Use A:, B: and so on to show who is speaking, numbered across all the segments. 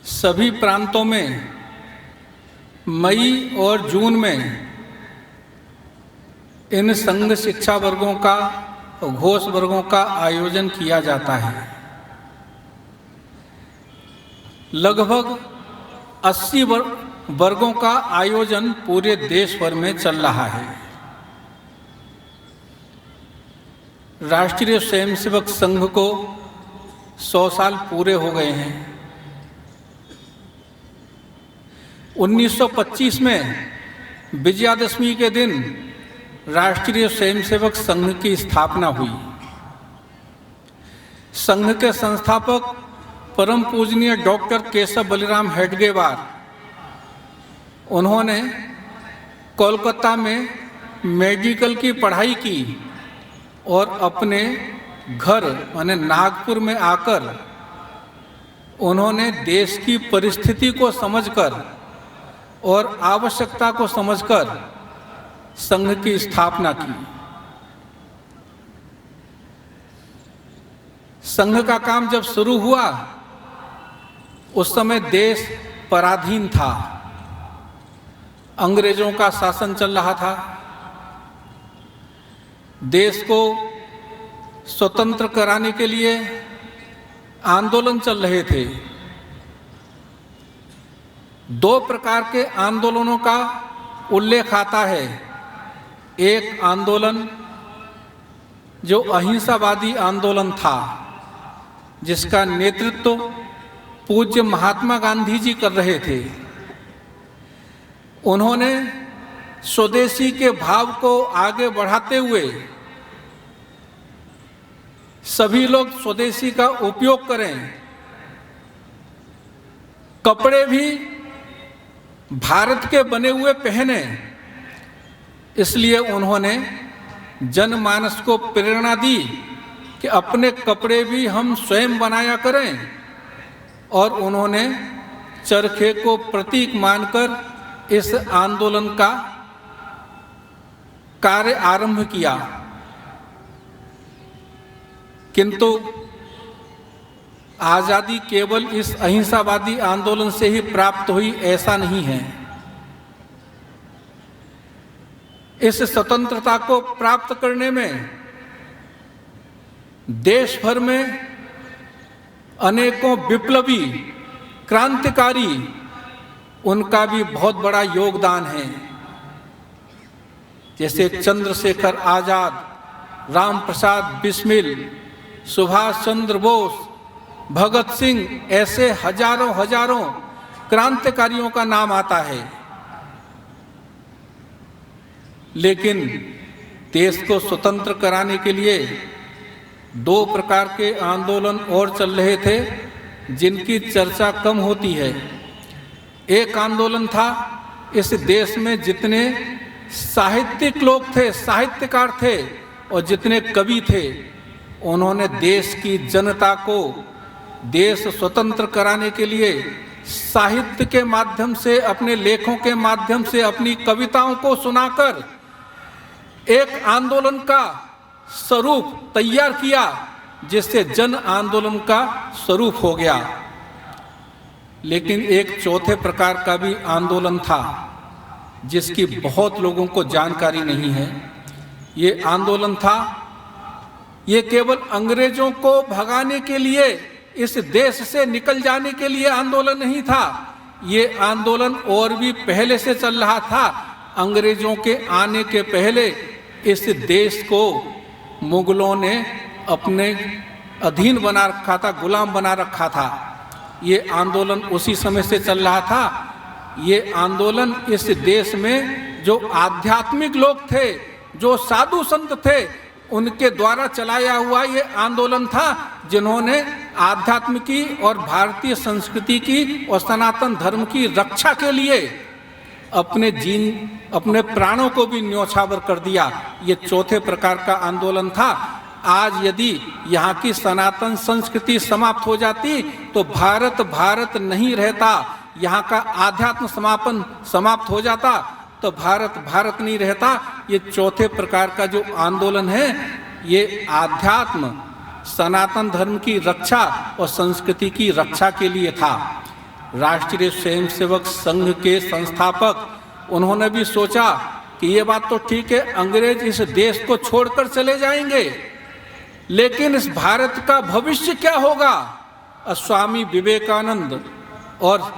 A: सभी प्रांतों में मई और जून में इन संघ शिक्षा वर्गों का और घोष वर्गों का आयोजन किया जाता है। लगभग 80 वर्गों का आयोजन पूरे देश भर में चल रहा है। राष्ट्रीय स्वयंसेवक संघ को 100 साल पूरे हो गए हैं। 1925 में विजयादशमी के दिन राष्ट्रीय स्वयंसेवक संघ की स्थापना हुई। संघ के संस्थापक परम पूजनीय डॉक्टर केशव बलिराम हेडगेवार, उन्होंने कोलकाता में मेडिकल की पढ़ाई की और अपने घर माने नागपुर में आकर उन्होंने देश की परिस्थिति को समझकर और आवश्यकता को समझकर संघ की स्थापना की। संघ का काम जब शुरू हुआ उस समय देश पराधीन था, अंग्रेजों का शासन चल रहा था। देश को स्वतंत्र कराने के लिए आंदोलन चल रहे थे। 2 प्रकार के आंदोलनों का उल्लेख आता है। एक आंदोलन जो अहिंसावादी आंदोलन था, जिसका नेतृत्व पूज्य महात्मा गांधी जी कर रहे थे। उन्होंने स्वदेशी के भाव को आगे बढ़ाते हुए सभी लोग स्वदेशी का उपयोग करें, कपड़े भी भारत के बने हुए पहने, इसलिए उन्होंने जनमानस को प्रेरणा दी कि अपने कपड़े भी हम स्वयं बनाया करें। और उन्होंने चरखे को प्रतीक मानकर इस आंदोलन का कार्य आरंभ किया। किंतु आज़ादी केवल इस अहिंसावादी आंदोलन से ही प्राप्त हुई, ऐसा नहीं है। इस स्वतंत्रता को प्राप्त करने में देश भर में अनेकों विप्लवी, क्रांतिकारी, उनका भी बहुत बड़ा योगदान है। जैसे चंद्रशेखर आजाद, राम प्रसाद बिस्मिल, सुभाष चंद्र बोस, भगत सिंह, ऐसे हजारों क्रांतिकारियों का नाम आता है। लेकिन देश को स्वतंत्र कराने के लिए 2 प्रकार के आंदोलन और चल रहे थे, जिनकी चर्चा कम होती है। एक आंदोलन था, इस देश में जितने साहित्यिक लोग थे, साहित्यकार थे और जितने कवि थे, उन्होंने देश की जनता को देश स्वतंत्र कराने के लिए साहित्य के माध्यम से, अपने लेखों के माध्यम से, अपनी कविताओं को सुनाकर एक आंदोलन का स्वरूप तैयार किया, जिससे जन आंदोलन का स्वरूप हो गया। लेकिन एक चौथे प्रकार का भी आंदोलन था, जिसकी बहुत लोगों को जानकारी नहीं है। ये आंदोलन था, ये केवल अंग्रेजों को भगाने के लिए, इस देश से निकल जाने के लिए आंदोलन नहीं था। ये आंदोलन और भी पहले से चल रहा था। अंग्रेजों के आने के पहले इस देश को मुगलों ने अपने अधीन बना रखा था, गुलाम बना रखा था। ये आंदोलन उसी समय से चल रहा था। ये आंदोलन इस देश में जो आध्यात्मिक लोग थे, जो साधु संत थे, उनके द्वारा चलाया हुआ ये आंदोलन था, जिन्होंने आध्यात्म की और भारतीय संस्कृति की और सनातन धर्म की रक्षा के लिए अपने प्राणों को भी न्यौछावर कर दिया। ये चौथे प्रकार का आंदोलन था। आज यदि यहाँ की सनातन संस्कृति समाप्त हो जाती तो भारत नहीं रहता, यहाँ का आध्यात्म समाप्त हो जाता तो भारत नहीं रहता। ये चौथे प्रकार का जो आंदोलन है, ये आध्यात्म, सनातन धर्म की रक्षा और संस्कृति की रक्षा के लिए था। राष्ट्रीय स्वयंसेवक संघ के संस्थापक, उन्होंने भी सोचा कि ये बात तो ठीक है, अंग्रेज इस देश को छोड़कर चले जाएंगे, लेकिन इस भारत का भविष्य क्या होगा। स्वामी विवेकानंद और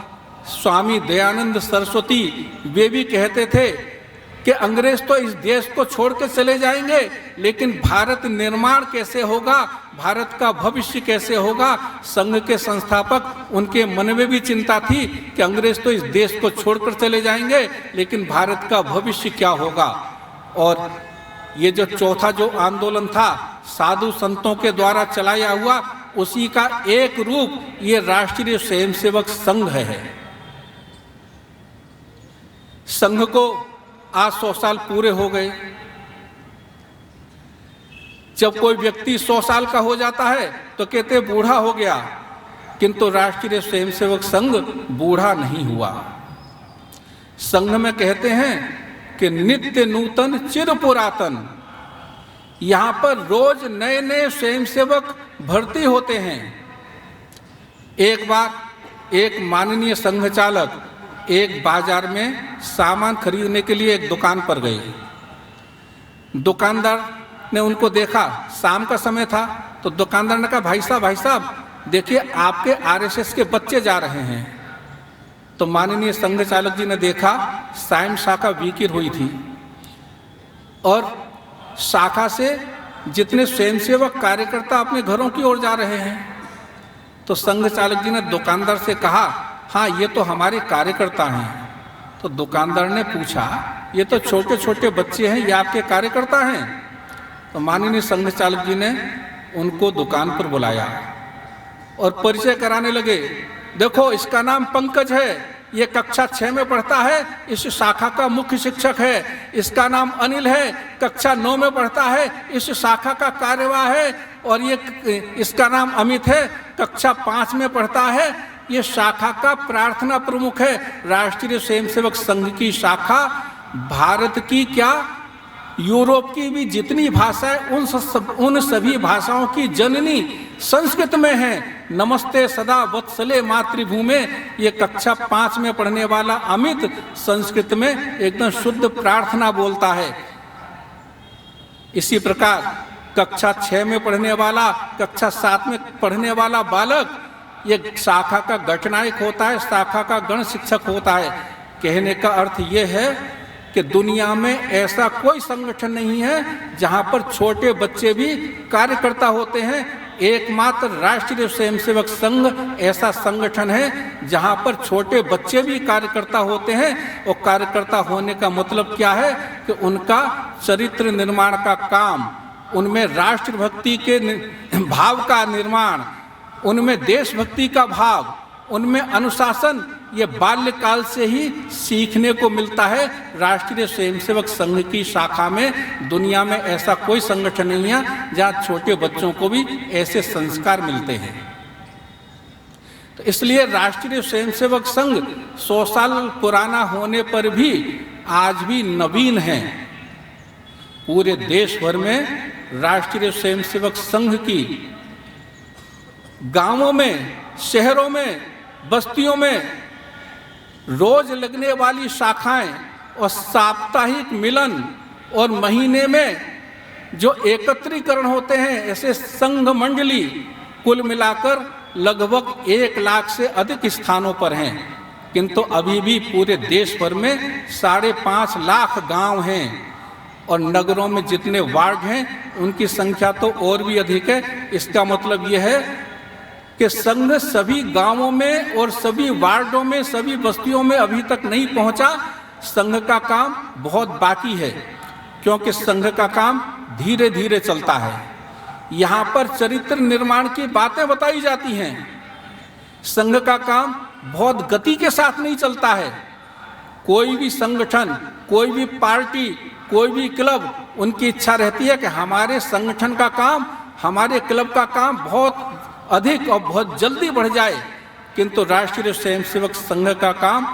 A: स्वामी दयानंद सरस्वती वे भी कहते थे कि अंग्रेज तो इस देश को छोड़कर चले जाएंगे, लेकिन भारत निर्माण कैसे होगा, भारत का भविष्य कैसे होगा। संघ के संस्थापक, उनके मन में भी चिंता थी कि अंग्रेज तो इस देश को छोड़कर चले जाएंगे, लेकिन भारत का भविष्य क्या होगा। और ये जो चौथा जो आंदोलन था साधु संतों के द्वारा चलाया हुआ, उसी का एक रूप ये राष्ट्रीय स्वयंसेवक संघ है। संघ को आज 100 साल पूरे हो गए। जब कोई व्यक्ति 100 साल का हो जाता है तो कहते बूढ़ा हो गया, किंतु राष्ट्रीय स्वयंसेवक संघ बूढ़ा नहीं हुआ। संघ में कहते हैं कि नित्य नूतन चिर पुरातन, यहाँ पर रोज नए नए स्वयंसेवक भर्ती होते हैं। एक बार एक माननीय संघ चालक एक बाजार में सामान खरीदने के लिए एक दुकान पर गए। दुकानदार ने उनको देखा, शाम का समय था, तो दुकानदार ने कहा, भाई साहब देखिए आपके आरएसएस के बच्चे जा रहे हैं। तो माननीय संघ चालक जी ने देखा सायं शाखा वीकिर हुई थी और शाखा से जितने स्वयंसेवक कार्यकर्ता अपने घरों की ओर जा रहे हैं। तो संघ चालक जी ने दुकानदार से कहा, हाँ ये तो हमारे कार्यकर्ता हैं। तो दुकानदार ने पूछा, ये तो छोटे छोटे बच्चे हैं, ये आपके कार्यकर्ता हैं? तो माननीय संघ चालक जी ने उनको दुकान पर बुलाया और परिचय कराने लगे। देखो इसका नाम पंकज है, ये कक्षा 6 में पढ़ता है, इस शाखा का मुख्य शिक्षक है। इसका नाम अनिल है, कक्षा 9 में पढ़ता है, इस शाखा का कार्यवाह है। और ये इसका नाम अमित है, कक्षा 5 में पढ़ता है, ये शाखा का प्रार्थना प्रमुख है। राष्ट्रीय स्वयंसेवक संघ की शाखा भारत की क्या, यूरोप की भी जितनी भाषाएं उन सभी भाषाओं की जननी संस्कृत में है। नमस्ते सदा वत्सले मातृभूमे, ये कक्षा 5 में पढ़ने वाला अमित संस्कृत में एकदम शुद्ध प्रार्थना बोलता है। इसी प्रकार कक्षा 6 में पढ़ने वाला, कक्षा 7 में पढ़ने वाला बालक ये शाखा का गठनायक होता है, शाखा का गण शिक्षक होता है। कहने का अर्थ ये है कि दुनिया में ऐसा कोई संगठन नहीं है जहां पर छोटे बच्चे भी कार्यकर्ता होते हैं। एकमात्र राष्ट्रीय स्वयंसेवक संघ ऐसा संगठन है जहां पर छोटे बच्चे भी कार्यकर्ता होते हैं। और कार्यकर्ता होने का मतलब क्या है कि उनका चरित्र निर्माण का काम, उनमें राष्ट्रभक्ति के भाव का निर्माण, उनमें देशभक्ति का भाव, उनमें अनुशासन, ये बाल्यकाल से ही सीखने को मिलता है। राष्ट्रीय स्वयंसेवक संघ की शाखा में दुनिया में ऐसा कोई संगठन नहीं है जहाँ छोटे बच्चों को भी ऐसे संस्कार मिलते हैं। तो इसलिए राष्ट्रीय स्वयंसेवक संघ 100 साल पुराना होने पर भी आज भी नवीन है। पूरे देश भर में राष्ट्रीय स्वयंसेवक संघ की गांवों में, शहरों में, बस्तियों में रोज लगने वाली शाखाएं और साप्ताहिक मिलन और महीने में जो एकत्रीकरण होते हैं, ऐसे संघ मंडली कुल मिलाकर लगभग 1 लाख से अधिक स्थानों पर हैं। किंतु अभी भी पूरे देश भर में 5.5 लाख गांव हैं और नगरों में जितने वार्ड हैं उनकी संख्या तो और भी अधिक है। इसका मतलब यह है कि संघ सभी गांवों में और सभी वार्डों में, सभी बस्तियों में अभी तक नहीं पहुंचा। संघ का काम बहुत बाकी है, क्योंकि संघ का काम धीरे धीरे चलता है। यहाँ पर चरित्र निर्माण की बातें बताई जाती हैं। संघ का काम बहुत गति के साथ नहीं चलता है। कोई भी संगठन, कोई भी पार्टी, कोई भी क्लब, उनकी इच्छा रहती है कि हमारे संगठन का काम, हमारे क्लब का काम बहुत अधिक और बहुत जल्दी बढ़ जाए। किंतु राष्ट्रीय स्वयंसेवक संघ का काम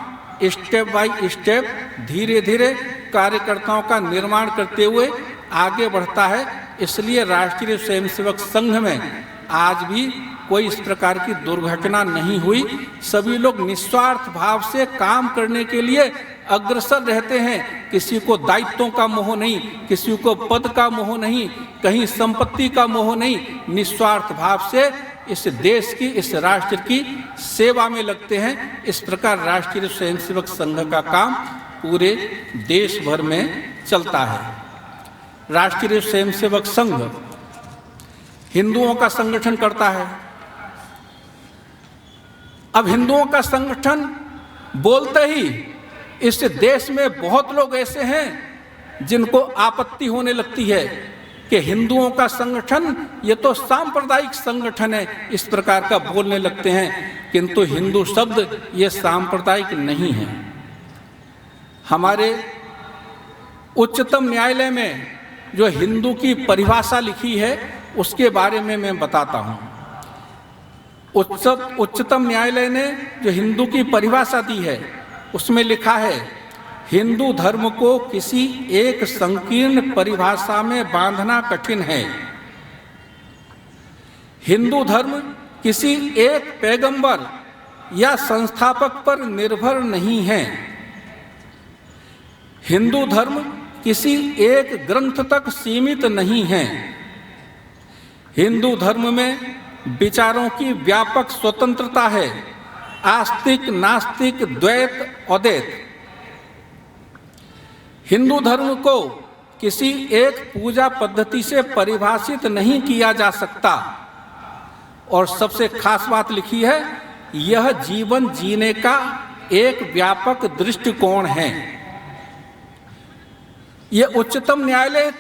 A: स्टेप बाय स्टेप, धीरे धीरे कार्यकर्ताओं का निर्माण करते हुए आगे बढ़ता है। इसलिए राष्ट्रीय स्वयंसेवक संघ में आज भी कोई इस प्रकार की दुर्घटना नहीं हुई। सभी लोग निस्वार्थ भाव से काम करने के लिए अग्रसर रहते हैं। किसी को दायित्वों का मोह नहीं, किसी को पद का मोह नहीं, कहीं संपत्ति का मोह नहीं, निस्वार्थ भाव से इस देश की, इस राष्ट्र की सेवा में लगते हैं। इस प्रकार राष्ट्रीय स्वयंसेवक संघ का काम पूरे देश भर में चलता है। राष्ट्रीय स्वयंसेवक संघ हिंदुओं का संगठन करता है। अब हिंदुओं का संगठन बोलते ही इस देश में बहुत लोग ऐसे हैं जिनको आपत्ति होने लगती है कि हिंदुओं का संगठन ये तो सांप्रदायिक संगठन है, इस प्रकार का बोलने लगते हैं। किंतु हिंदू शब्द ये सांप्रदायिक नहीं है। हमारे उच्चतम न्यायालय में जो हिंदू की परिभाषा लिखी है उसके बारे में मैं बताता हूँ। उच्चतम न्यायालय ने जो हिंदू की परिभाषा दी है उसमें लिखा है, हिंदू धर्म को किसी एक संकीर्ण परिभाषा में बांधना कठिन है। हिंदू धर्म किसी एक पैगंबर या संस्थापक पर निर्भर नहीं है। हिंदू धर्म किसी एक ग्रंथ तक सीमित नहीं है। हिंदू धर्म में विचारों की व्यापक स्वतंत्रता है, आस्तिक नास्तिक द्वैत अद्वैत। हिंदू धर्म को किसी एक पूजा पद्धति से परिभाषित नहीं किया जा सकता। और सबसे खास बात लिखी है, यह जीवन जीने का एक व्यापक दृष्टिकोण है। यह उच्चतम न्यायालय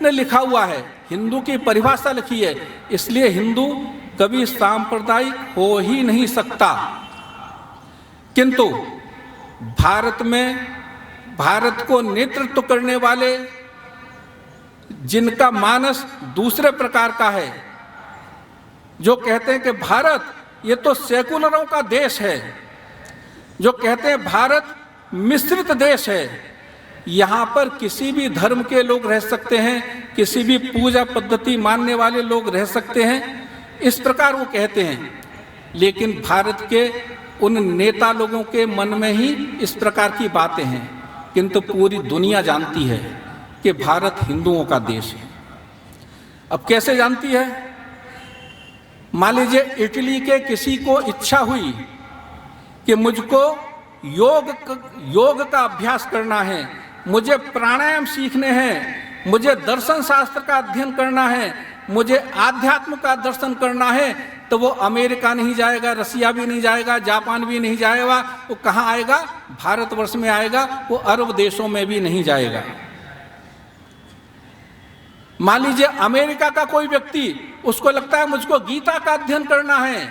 A: ने लिखा हुआ है, हिंदू की परिभाषा लिखी है। इसलिए हिंदू कभी सांप्रदायिक हो ही नहीं सकता। किंतु भारत में भारत को नेतृत्व करने वाले जिनका मानस दूसरे प्रकार का है, जो कहते हैं कि भारत ये तो सेकुलरों का देश है, जो कहते हैं भारत मिश्रित देश है, यहाँ पर किसी भी धर्म के लोग रह सकते हैं, किसी भी पूजा पद्धति मानने वाले लोग रह सकते हैं, इस प्रकार वो कहते हैं। लेकिन भारत के उन नेता लोगों के मन में ही इस प्रकार की बातें हैं। किंतु पूरी दुनिया जानती है कि भारत हिंदुओं का देश है। अब कैसे जानती है? मान लीजिए इटली के किसी को इच्छा हुई कि मुझको योग का अभ्यास करना है, मुझे प्राणायाम सीखने हैं, मुझे दर्शन शास्त्र का अध्ययन करना है, मुझे आध्यात्म का दर्शन करना है, तो वो अमेरिका नहीं जाएगा, रसिया भी नहीं जाएगा, जापान भी नहीं जाएगा। वो कहाँ आएगा? भारतवर्ष में आएगा। वो अरब देशों में भी नहीं जाएगा। मान लीजिए अमेरिका का कोई व्यक्ति, उसको लगता है मुझको गीता का अध्ययन करना है,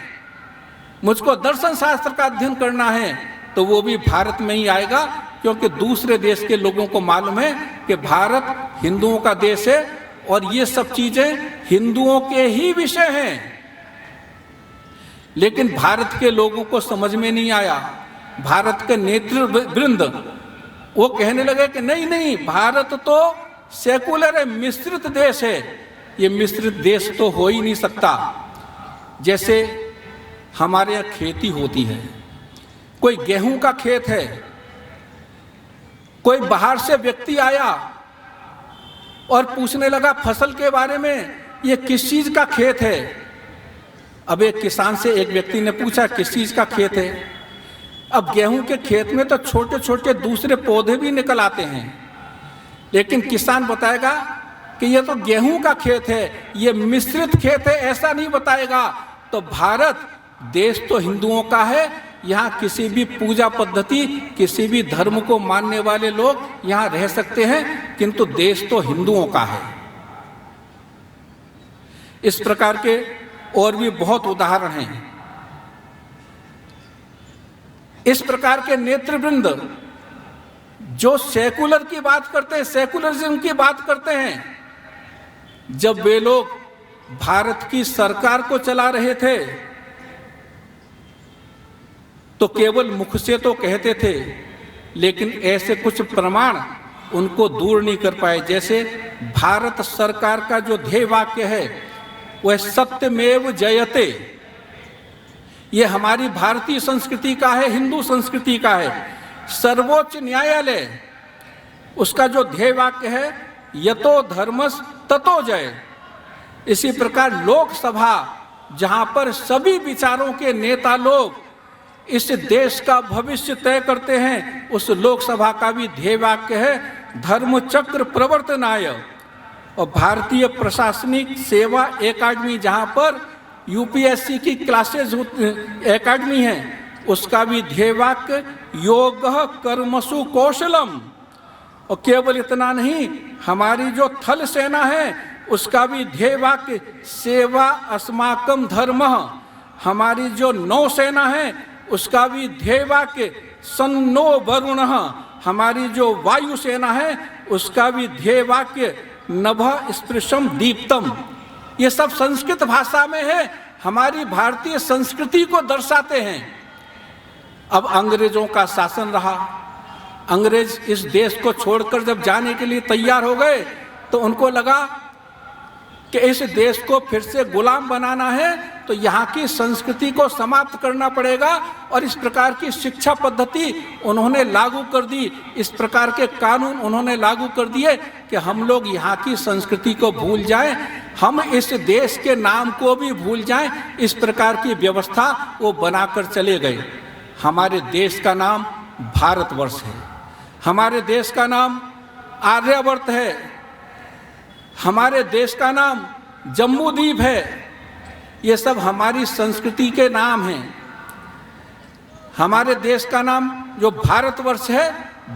A: मुझको दर्शन शास्त्र का अध्ययन करना है, तो वो भी भारत में ही आएगा। क्योंकि दूसरे देश के लोगों को मालूम है कि भारत हिंदुओं का देश है और ये सब चीजें हिंदुओं के ही विषय हैं। लेकिन भारत के लोगों को समझ में नहीं आया। भारत के नेतृवृंद वो कहने लगे कि नहीं नहीं, भारत तो सेकुलर है, मिश्रित देश है। ये मिश्रित देश तो हो ही नहीं सकता। जैसे हमारे यहाँ खेती होती है, कोई गेहूं का खेत है, कोई बाहर से व्यक्ति आया और पूछने लगा फसल के बारे में, ये किस चीज का खेत है। अब एक किसान से एक व्यक्ति ने पूछा किस चीज का खेत है। अब गेहूं के खेत में तो छोटे छोटे दूसरे पौधे भी निकल आते हैं, लेकिन किसान बताएगा कि ये तो गेहूं का खेत है, ये मिश्रित खेत है, ऐसा नहीं बताएगा। तो भारत देश तो हिंदुओं का है, यहाँ किसी भी पूजा पद्धति, किसी भी धर्म को मानने वाले लोग यहाँ रह सकते हैं, किंतु देश तो हिंदुओं का है। इस प्रकार के और भी बहुत उदाहरण हैं। इस प्रकार के नेतृवृंद जो सेकुलर की बात करते हैं, सेकुलरिज्म की बात करते हैं, जब वे लोग भारत की सरकार को चला रहे थे तो केवल मुख से तो कहते थे, लेकिन ऐसे कुछ प्रमाण उनको दूर नहीं कर पाए। जैसे भारत सरकार का जो ध्येय वाक्य है वह सत्यमेव जयते, ये हमारी भारतीय संस्कृति का है, हिंदू संस्कृति का है। सर्वोच्च न्यायालय, उसका जो ध्येय वाक्य है यतो धर्मस् ततो जय। इसी प्रकार लोकसभा, जहाँ पर सभी विचारों के नेता लोग इस देश का भविष्य तय करते हैं, उस लोकसभा का भी ध्येय वाक्य है धर्मचक्र प्रवर्तनाय। और भारतीय प्रशासनिक सेवा एकेडमी, जहाँ पर यूपीएससी की क्लासेज एकेडमी है, उसका भी ध्येय वाक्य योगः कर्मसु कौशलम। और केवल इतना नहीं, हमारी जो थल सेना है उसका भी ध्येय वाक्य सेवा अस्माकम धर्मः। हमारी जो नौसेना है उसका भी ध्येय वाक्य सन्नो वरुणः। हमारी जो वायुसेना है उसका भी ध्येय वाक्य नभः स्पृशम दीप्तम। ये सब संस्कृत भाषा में है, हमारी भारतीय संस्कृति को दर्शाते हैं। अब अंग्रेजों का शासन रहा, अंग्रेज इस देश को छोड़कर जब जाने के लिए तैयार हो गए तो उनको लगा कि इस देश को फिर से गुलाम बनाना है तो यहाँ की संस्कृति को समाप्त करना पड़ेगा। और इस प्रकार की शिक्षा पद्धति उन्होंने लागू कर दी, इस प्रकार के कानून उन्होंने लागू कर दिए कि हम लोग यहाँ की संस्कृति को भूल जाएं, हम इस देश के नाम को भी भूल जाएं। इस प्रकार की व्यवस्था वो बनाकर चले गए। हमारे देश का नाम भारतवर्ष है, हमारे देश का नाम आर्यावर्त है, हमारे देश का नाम जम्बूद्वीप है। ये सब हमारी संस्कृति के नाम हैं। हमारे देश का नाम जो भारतवर्ष है,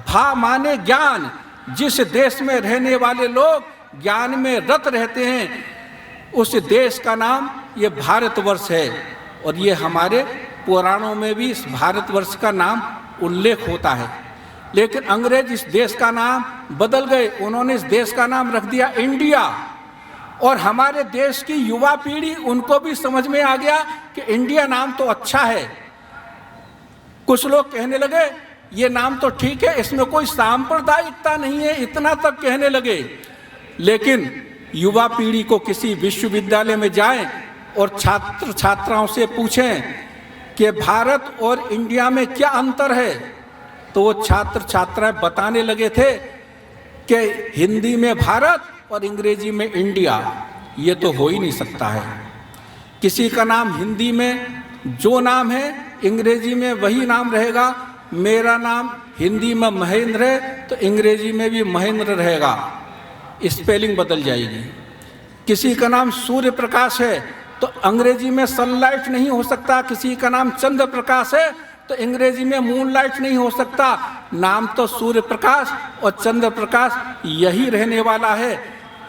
A: भा माने ज्ञान। जिस देश में रहने वाले लोग ज्ञान में रत रहते हैं, उस देश का नाम ये भारतवर्ष है। और ये हमारे पुराणों में भी इस भारतवर्ष का नाम उल्लेख होता है। लेकिन अंग्रेज इस देश का नाम बदल गए, उन्होंने इस देश का नाम रख दिया इंडिया। और हमारे देश की युवा पीढ़ी, उनको भी समझ में आ गया कि इंडिया नाम तो अच्छा है। कुछ लोग कहने लगे ये नाम तो ठीक है, इसमें कोई सांप्रदायिकता नहीं है, इतना तक कहने लगे। लेकिन युवा पीढ़ी को किसी विश्वविद्यालय में जाएं और छात्र छात्राओं से पूछें कि भारत और इंडिया में क्या अंतर है, तो वो छात्र छात्राएं बताने लगे थे कि हिंदी में भारत और अंग्रेजी में इंडिया। ये तो हो ही नहीं सकता है। किसी का नाम हिंदी में जो नाम है अंग्रेजी में वही नाम रहेगा। मेरा नाम हिंदी में महेंद्र है तो अंग्रेजी में भी महेंद्र रहेगा, स्पेलिंग बदल जाएगी। किसी का नाम सूर्य प्रकाश है तो अंग्रेजी में सनलाइट नहीं हो सकता। किसी का नाम चंद्र प्रकाश है तो अंग्रेजी में मूनलाइट नहीं हो सकता। नाम तो सूर्य प्रकाश और चंद्र प्रकाश यही रहने वाला है।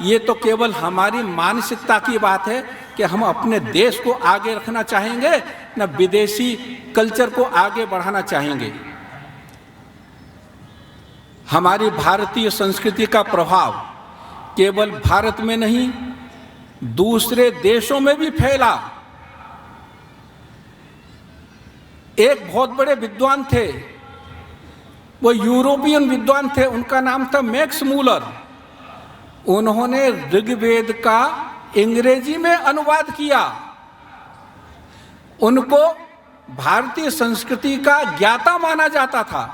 A: ये तो केवल हमारी मानसिकता की बात है कि हम अपने देश को आगे रखना चाहेंगे, न विदेशी कल्चर को आगे बढ़ाना चाहेंगे। हमारी भारतीय संस्कृति का प्रभाव केवल भारत में नहीं, दूसरे देशों में भी फैला। एक बहुत बड़े विद्वान थे, वो यूरोपियन विद्वान थे, उनका नाम था मैक्स मूलर। उन्होंने ऋग्वेद का अंग्रेजी में अनुवाद किया। उनको भारतीय संस्कृति का ज्ञाता माना जाता था।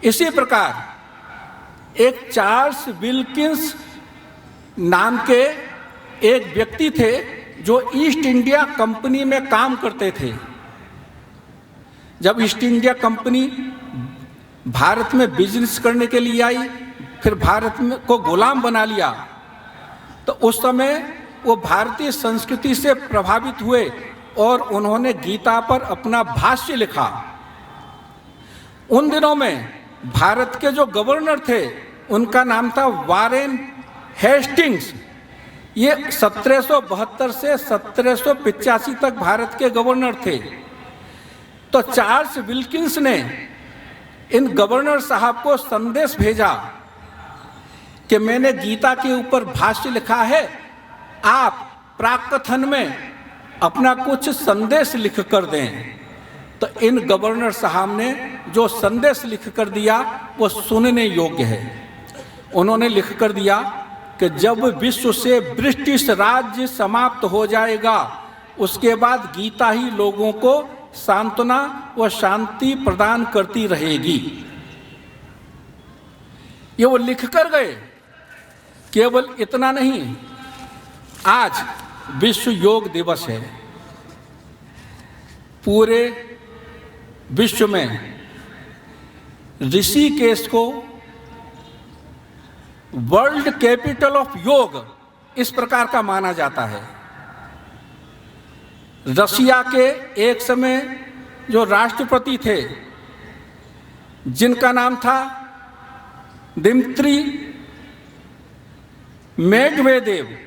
A: इसी प्रकार एक चार्ल्स विल्किंस नाम के एक व्यक्ति थे जो ईस्ट इंडिया कंपनी में काम करते थे। जब ईस्ट इंडिया कंपनी भारत में बिजनेस करने के लिए आई, फिर भारत में को गुलाम बना लिया, तो उस समय वो भारतीय संस्कृति से प्रभावित हुए और उन्होंने गीता पर अपना भाष्य लिखा। उन दिनों में भारत के जो गवर्नर थे उनका नाम था वारेन हेस्टिंग्स। ये 1772 से 1785 तक भारत के गवर्नर थे। तो चार्ल्स विल्किंस ने इन गवर्नर साहब को संदेश भेजा कि मैंने गीता के ऊपर भाष्य लिखा है, आप प्राककथन में अपना कुछ संदेश लिख कर दें। तो इन गवर्नर साहब ने जो संदेश लिख कर दिया वो सुनने योग्य है। उन्होंने लिख कर दिया कि जब विश्व से ब्रिटिश राज्य समाप्त हो जाएगा उसके बाद गीता ही लोगों को सांत्वना व शांति प्रदान करती रहेगी। ये वो लिख कर गए। केवल इतना नहीं, आज विश्व योग दिवस है। पूरे विश्व में ऋषिकेश को वर्ल्ड कैपिटल ऑफ योग इस प्रकार का माना जाता है। रशिया के एक समय जो राष्ट्रपति थे, जिनका नाम था दिमित्री मेदवेदेव,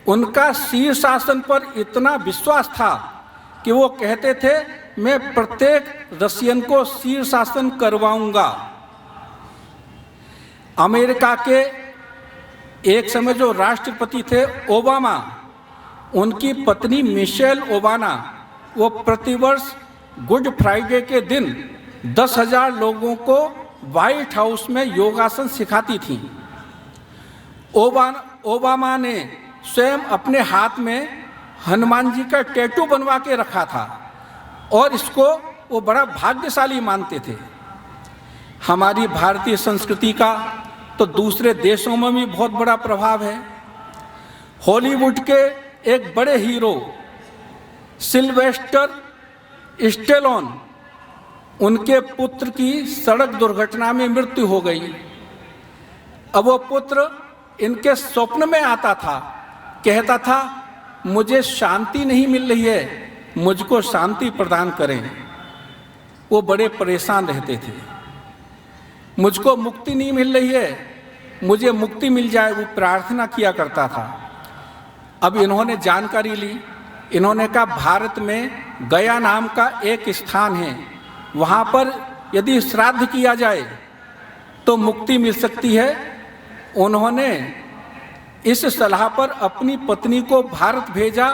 A: उनका शीर्षासन पर इतना विश्वास था कि वो कहते थे मैं प्रत्येक रशियन को शीर्षासन करवाऊंगा। अमेरिका के एक समय जो राष्ट्रपति थे ओबामा, उनकी पत्नी मिशेल ओबामा, वो प्रतिवर्ष गुड फ्राइडे के दिन 10,000 लोगों को व्हाइट हाउस में योगासन सिखाती थीं। ओबामा ने स्वयं अपने हाथ में हनुमान जी का टैटू बनवा के रखा था और इसको वो बड़ा भाग्यशाली मानते थे। हमारी भारतीय संस्कृति का तो दूसरे देशों में भी बहुत बड़ा प्रभाव है। हॉलीवुड के एक बड़े हीरो सिल्वेस्टर स्टेलोन, उनके पुत्र की सड़क दुर्घटना में मृत्यु हो गई। अब वो पुत्र इनके स्वप्न में आता था, कहता था मुझे शांति नहीं मिल रही है, मुझको शांति प्रदान करें। वो बड़े परेशान रहते थे, मुझको मुक्ति नहीं मिल रही है, मुझे मुक्ति मिल जाए, वो प्रार्थना किया करता था। अब इन्होंने जानकारी ली, इन्होंने कहा भारत में गया नाम का एक स्थान है, वहाँ पर यदि श्राद्ध किया जाए तो मुक्ति मिल सकती है। उन्होंने इस सलाह पर अपनी पत्नी को भारत भेजा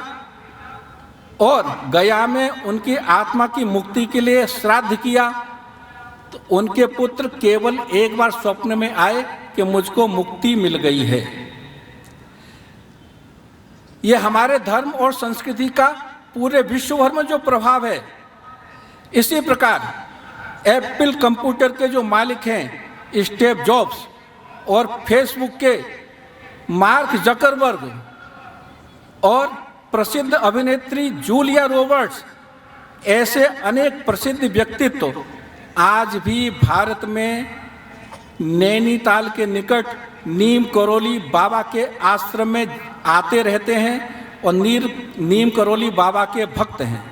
A: और गया में उनकी आत्मा की मुक्ति के लिए श्राद्ध किया। तो उनके पुत्र केवल एक बार स्वप्न में आए कि मुझको मुक्ति मिल गई है। ये हमारे धर्म और संस्कृति का पूरे विश्व भर में जो प्रभाव है। इसी प्रकार एप्पल कंप्यूटर के जो मालिक हैं स्टीव जॉब्स और फेसबुक के मार्क जकरबर्ग और प्रसिद्ध अभिनेत्री जूलिया रॉबर्ट्स, ऐसे अनेक प्रसिद्ध व्यक्तित्व आज भी भारत में नैनीताल के निकट नीम करोली बाबा के आश्रम में आते रहते हैं और नीम करोली बाबा के भक्त हैं।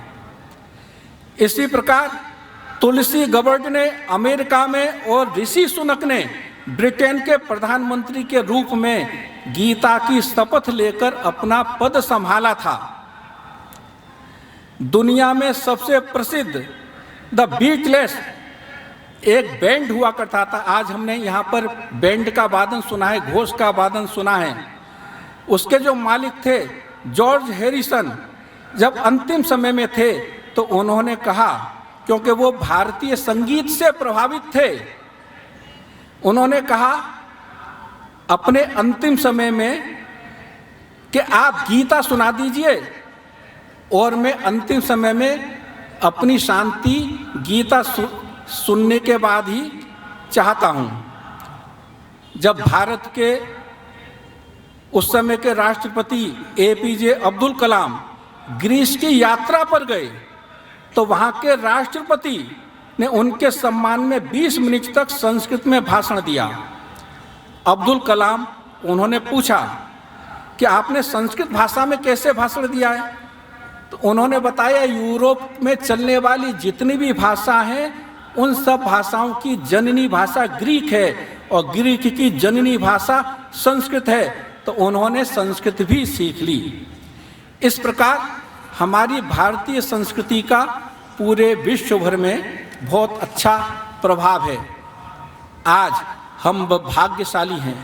A: इसी प्रकार तुलसी गबर्ड ने अमेरिका में और ऋषि सुनक ने ब्रिटेन के प्रधानमंत्री के रूप में गीता की शपथ लेकर अपना पद संभाला था। दुनिया में सबसे प्रसिद्ध द बीटलेस एक बैंड हुआ करता था। आज हमने यहाँ पर बैंड का वादन सुना है, घोष का वादन सुना है। उसके जो मालिक थे जॉर्ज हैरिसन, जब अंतिम समय में थे तो उन्होंने कहा, क्योंकि वो भारतीय संगीत से प्रभावित थे, उन्होंने कहा अपने अंतिम समय में कि आप गीता सुना दीजिए और मैं अंतिम समय में अपनी शांति गीता सुनने के बाद ही चाहता हूँ। जब भारत के उस समय के राष्ट्रपति एपीजे अब्दुल कलाम ग्रीस की यात्रा पर गए तो वहाँ के राष्ट्रपति ने उनके सम्मान में 20 मिनट तक संस्कृत में भाषण दिया। अब्दुल कलाम, उन्होंने पूछा कि आपने संस्कृत भाषा में कैसे भाषण दिया है? तो उन्होंने बताया यूरोप में चलने वाली जितनी भी भाषा हैं उन सब भाषाओं की जननी भाषा ग्रीक है और ग्रीक की जननी भाषा संस्कृत है, तो उन्होंने संस्कृत भी सीख ली। इस प्रकार हमारी भारतीय संस्कृति का पूरे विश्व भर में बहुत अच्छा प्रभाव है। आज हम भाग्यशाली हैं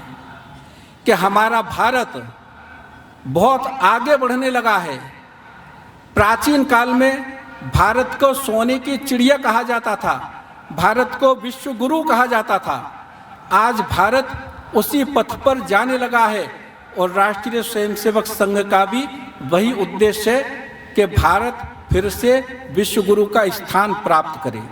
A: कि हमारा भारत बहुत आगे बढ़ने लगा है। प्राचीन काल में भारत को सोने की चिड़िया कहा जाता था, भारत को विश्व गुरु कहा जाता था। आज भारत उसी पथ पर जाने लगा है और राष्ट्रीय स्वयंसेवक संघ का भी वही उद्देश्य है कि भारत फिर से विश्व गुरु का स्थान प्राप्त करे।